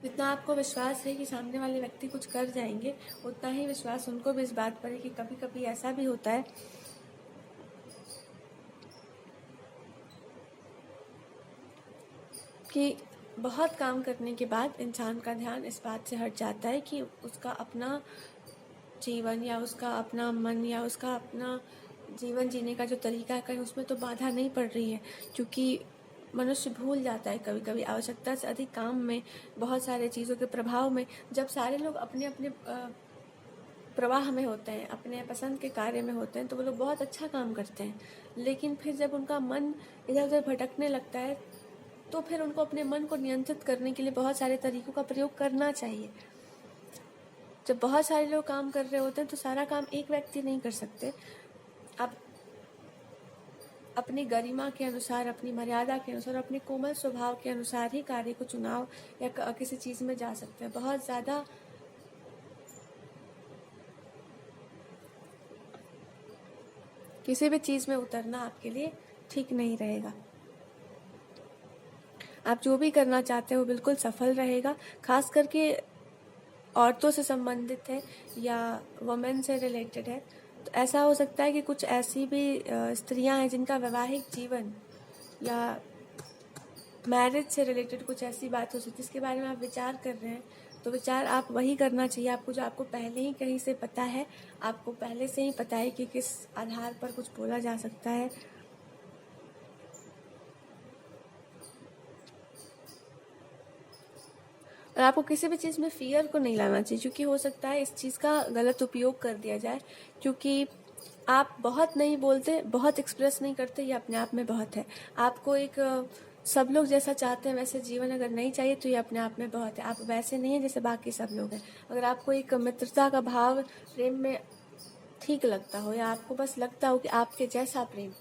जितना आपको विश्वास है कि सामने वाले व्यक्ति कुछ कर जाएंगे, उतना ही विश्वास उनको भी इस बात पर है कि कभी कभी ऐसा भी होता है कि बहुत काम करने के बाद इंसान का ध्यान इस बात से हट जाता है कि उसका अपना जीवन या उसका अपना मन या उसका अपना जीवन जीने का जो तरीका है कहीं उसमें तो बाधा नहीं पड़ रही है, क्योंकि मनुष्य भूल जाता है कभी कभी आवश्यकता से अधिक काम में, बहुत सारे चीज़ों के प्रभाव में, जब सारे लोग अपने अपने प्रवाह में होते हैं, अपने पसंद के कार्य में होते हैं, तो वो लोग बहुत अच्छा काम करते हैं। लेकिन फिर जब उनका मन इधर उधर भटकने लगता है तो फिर उनको अपने मन को नियंत्रित करने के लिए बहुत सारे तरीकों का प्रयोग करना चाहिए। जब बहुत सारे लोग काम कर रहे होते हैं तो सारा काम एक व्यक्ति नहीं कर सकते। आप अपनी गरिमा के अनुसार, अपनी मर्यादा के अनुसार, अपने कोमल स्वभाव के अनुसार ही कार्य को चुनाव या किसी चीज़ में जा सकते हैं। बहुत ज़्यादा किसी भी चीज़ में उतरना आपके लिए ठीक नहीं रहेगा। आप जो भी करना चाहते हैं वो बिल्कुल सफल रहेगा। खास करके औरतों से संबंधित है या वुमेन से रिलेटेड है, तो ऐसा हो सकता है कि कुछ ऐसी भी स्त्रियां हैं जिनका वैवाहिक जीवन या मैरिज से रिलेटेड कुछ ऐसी बात हो सकती है जिसके बारे में आप विचार कर रहे हैं। तो विचार आप वही करना चाहिए आपको जो आपको पहले ही कहीं से पता है, आपको पहले से ही पता है कि किस आधार पर कुछ बोला जा सकता है। और आपको किसी भी चीज़ में फियर को नहीं लाना चाहिए, क्योंकि हो सकता है इस चीज़ का गलत उपयोग कर दिया जाए। क्योंकि आप बहुत नहीं बोलते, बहुत एक्सप्रेस नहीं करते, ये अपने आप में बहुत है। आपको एक सब लोग जैसा चाहते हैं वैसे जीवन अगर नहीं चाहिए तो ये अपने आप में बहुत है। आप वैसे नहीं हैं जैसे बाकी सब लोग हैं। अगर आपको एक मित्रता का भाव प्रेम में ठीक लगता हो, या आपको बस लगता हो कि आपके जैसा प्रेम,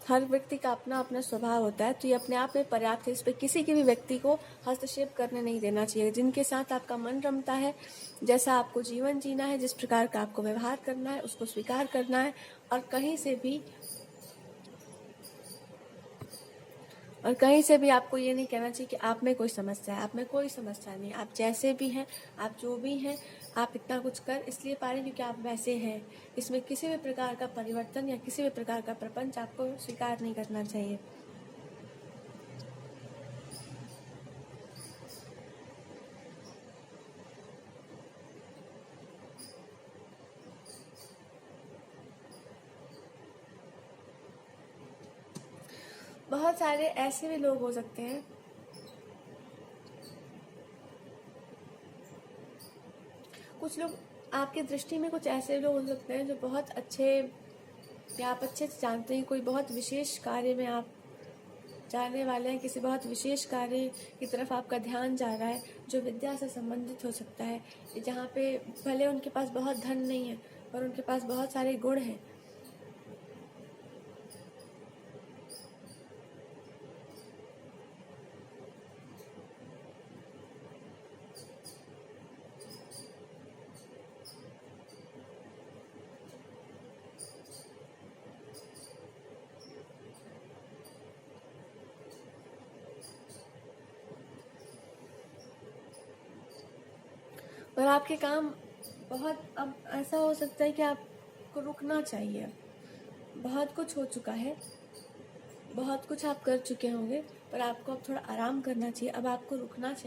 हर व्यक्ति का अपना अपना स्वभाव होता है, तो ये अपने आप में पर्याप्त है। इस पर किसी के भी व्यक्ति को हस्तक्षेप करने नहीं देना चाहिए। जिनके साथ आपका मन रमता है, जैसा आपको जीवन जीना है, जिस प्रकार का आपको व्यवहार करना है, उसको स्वीकार करना है। और कहीं से भी आपको ये नहीं कहना चाहिए कि आप में कोई समस्या है। आप में कोई समस्या नहीं, आप जैसे भी हैं, आप जो भी हैं, आप इतना कुछ कर इसलिए पा रहे हैं क्योंकि आप वैसे हैं। इसमें किसी भी प्रकार का परिवर्तन या किसी भी प्रकार का प्रपंच आपको स्वीकार नहीं करना चाहिए। बहुत सारे ऐसे भी लोग हो सकते हैं कुछ लोग आपकी दृष्टि में कुछ ऐसे लोग हो सकते हैं जो बहुत अच्छे, या आप अच्छे से जानते हैं कोई बहुत विशेष कार्य में आप जाने वाले हैं, किसी बहुत विशेष कार्य की तरफ आपका ध्यान जा रहा है जो विद्या से संबंधित हो सकता है, जहाँ पे भले उनके पास बहुत धन नहीं है पर उनके पास बहुत सारे गुण हैं। और आपके काम बहुत, अब ऐसा हो सकता है कि आपको रुकना चाहिए। बहुत कुछ हो चुका है, बहुत कुछ आप कर चुके होंगे, पर आपको अब थोड़ा आराम करना चाहिए। अब आपको रुकना चाहिए।